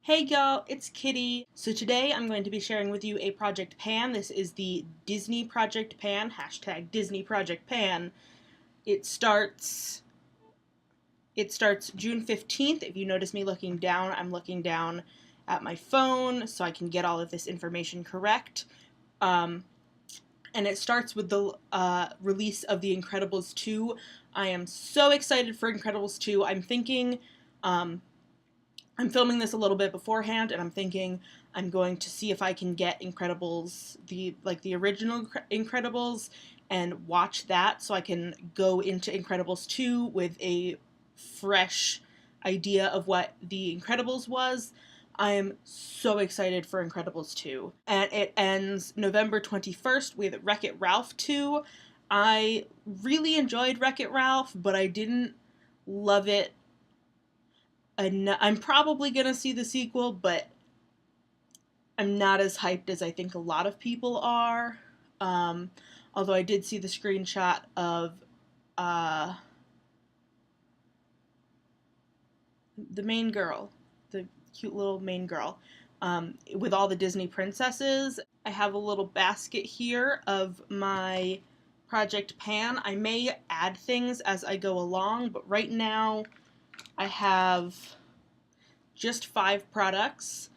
Hey y'all, it's Kitty. So today I'm going to be sharing with you a project pan. This is the Disney Project Pan, hashtag Disney Project Pan. It starts June 15th. If you notice me looking down, I'm looking down at my phone so I can get all of this information correct. And it starts with the release of The Incredibles 2. I am so excited for Incredibles 2. I'm filming this a little bit beforehand, and I'm thinking I'm going to see if I can get Incredibles, the original Incredibles, and watch that so I can go into Incredibles 2 with a fresh idea of what The Incredibles was. I am so excited for Incredibles 2. And it ends November 21st with Wreck-It Ralph 2. I really enjoyed Wreck-It Ralph, but I didn't love it. I'm probably going to see the sequel, but I'm not as hyped as I think a lot of people are. Although I did see the screenshot of the main girl, the cute little main girl, with all the Disney princesses. I have a little basket here of my Project Pan. I may add things as I go along, but right now I have just 5 products.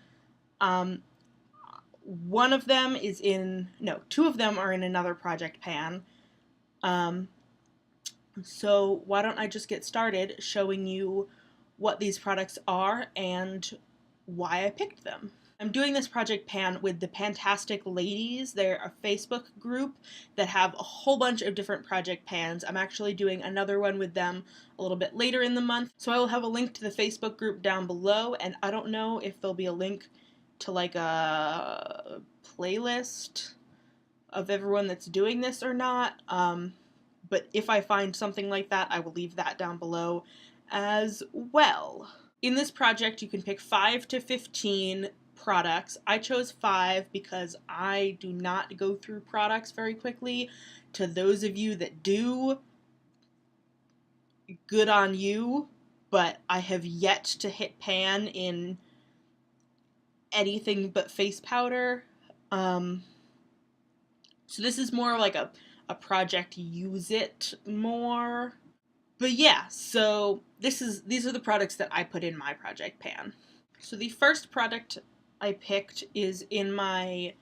One of them is two of them are in another Project Pan. So why don't I just get started showing you what these products are and why I picked them. I'm doing this Project Pan with the Pantastic ladies. They're a Facebook group that have a whole bunch of different Project Pans. I'm actually doing another one with them a little bit later in the month. So I will have a link to the Facebook group down below, and I don't know if there'll be a link to like a playlist of everyone that's doing this or not. But if I find something like that, I will leave that down below as well. In this project, you can pick 5 to 15 products. I chose 5 because I do not go through products very quickly. To those of you that do, good on you, but I have yet to hit pan in anything but face powder. So this is more like a project use it more. But yeah, so these are the products that I put in my Project Pan. So the first product I picked is in my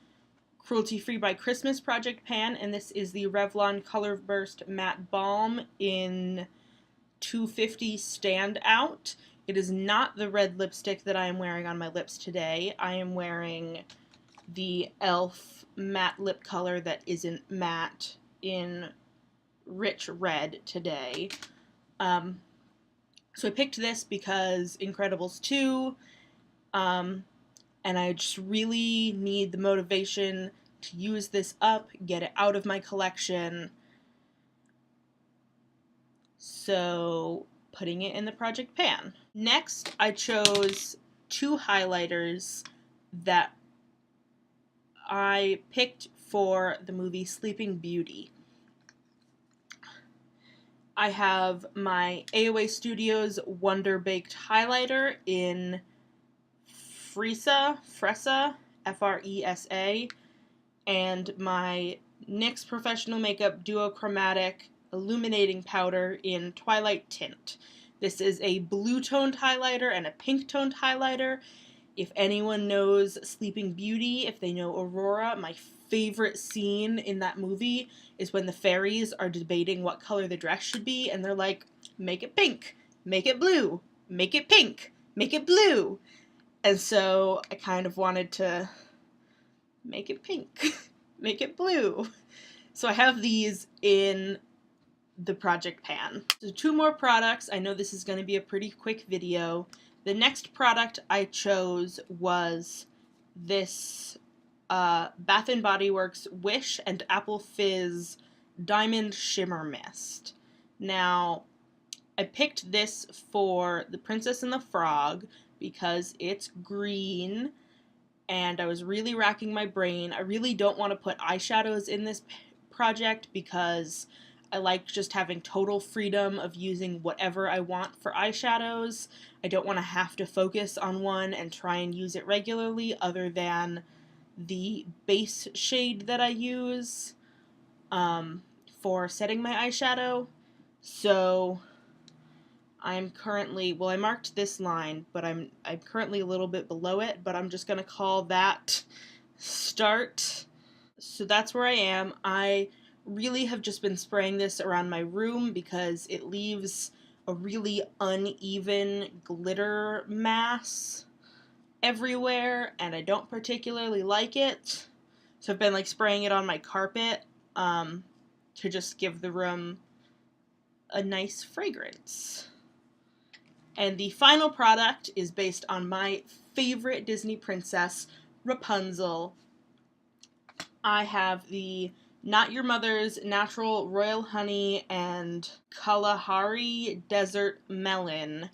Cruelty Free by Christmas Project Pan, and this is the Revlon Color Burst Matte Balm in 250 Standout. It is not the red lipstick that I am wearing on my lips today. I am wearing the e.l.f. matte lip color that isn't matte in rich red today. So I picked this because Incredibles 2, and I just really need the motivation to use this up, get it out of my collection. So putting it in the Project Pan. Next, I chose 2 highlighters that I picked for the movie Sleeping Beauty. I have my AOA Studios Wonder Baked Highlighter in Fresa, Fresa, and my NYX Professional Makeup Duochromatic Illuminating Powder in Twilight Tint. This is a blue-toned highlighter and a pink-toned highlighter. If anyone knows Sleeping Beauty, if they know Aurora, my favorite scene in that movie is when the fairies are debating what color the dress should be, and they're like, make it pink, make it blue, make it pink, make it blue. And so I kind of wanted to make it pink, make it blue. So I have these in the Project Pan. So 2 more products. I know this is going to be a pretty quick video. The next product I chose was this Bath & Body Works Wish and Apple Fizz Diamond Shimmer Mist. Now, I picked this for The Princess and the Frog because it's green, and I was really racking my brain. I really don't want to put eyeshadows in this project because I like just having total freedom of using whatever I want for eyeshadows. I don't want to have to focus on one and try and use it regularly other than the base shade that I use for setting my eyeshadow. So I'm currently, well, I marked this line, but I'm currently a little bit below it, but I'm just going to call that start. So that's where I am. I really have just been spraying this around my room because it leaves a really uneven glitter mass everywhere, and I don't particularly like it. So I've been like spraying it on my carpet to just give the room a nice fragrance. And the final product is based on my favorite Disney princess, Rapunzel. I have the Not Your Mother's Natural Royal Honey and Kalahari Desert Melon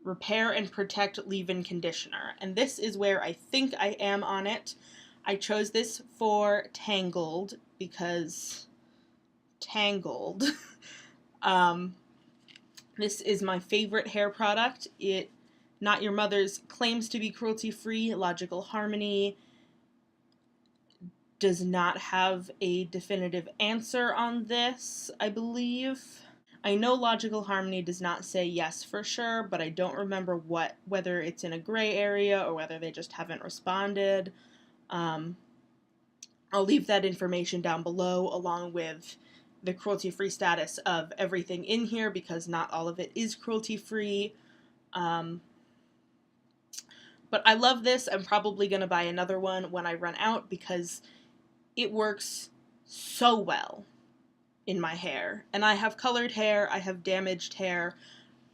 Repair and Protect Leave-In Conditioner. And this is where I think I am on it. I chose this for Tangled because Tangled. This is my favorite hair product. Not Your Mother's claims to be cruelty-free. Logical Harmony does not have a definitive answer on this, I believe. I know Logical Harmony does not say yes for sure, but I don't remember whether it's in a gray area or whether they just haven't responded. I'll leave that information down below along with the cruelty-free status of everything in here because not all of it is cruelty-free. But I love this. I'm probably going to buy another one when I run out because it works so well in my hair. And I have colored hair, I have damaged hair.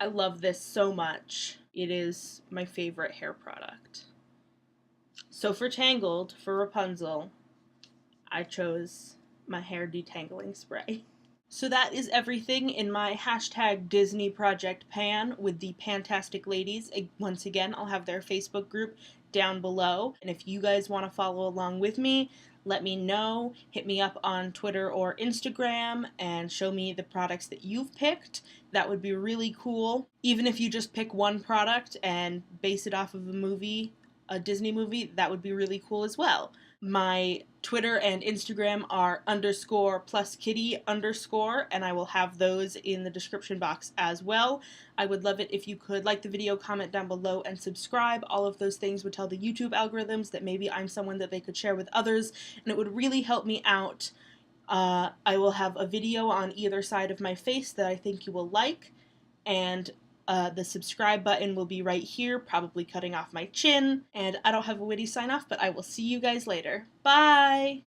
I love this so much. It is my favorite hair product. So for Tangled, for Rapunzel, I chose my hair detangling spray. So that is everything in my hashtag Disney Project Pan with the Pantastic ladies. Once again, I'll have their Facebook group down below. And if you guys want to follow along with me, let me know. Hit me up on Twitter or Instagram and show me the products that you've picked. That would be really cool. Even if you just pick one product and base it off of a Disney movie, that would be really cool as well. My Twitter and Instagram are _PlusKitty_, and I will have those in the description box as well. I would love it if you could like the video, comment down below, and subscribe. All of those things would tell the YouTube algorithms that maybe I'm someone that they could share with others, and it would really help me out. I will have a video on either side of my face that I think you will like, and the subscribe button will be right here, probably cutting off my chin. And I don't have a witty sign off, but I will see you guys later. Bye!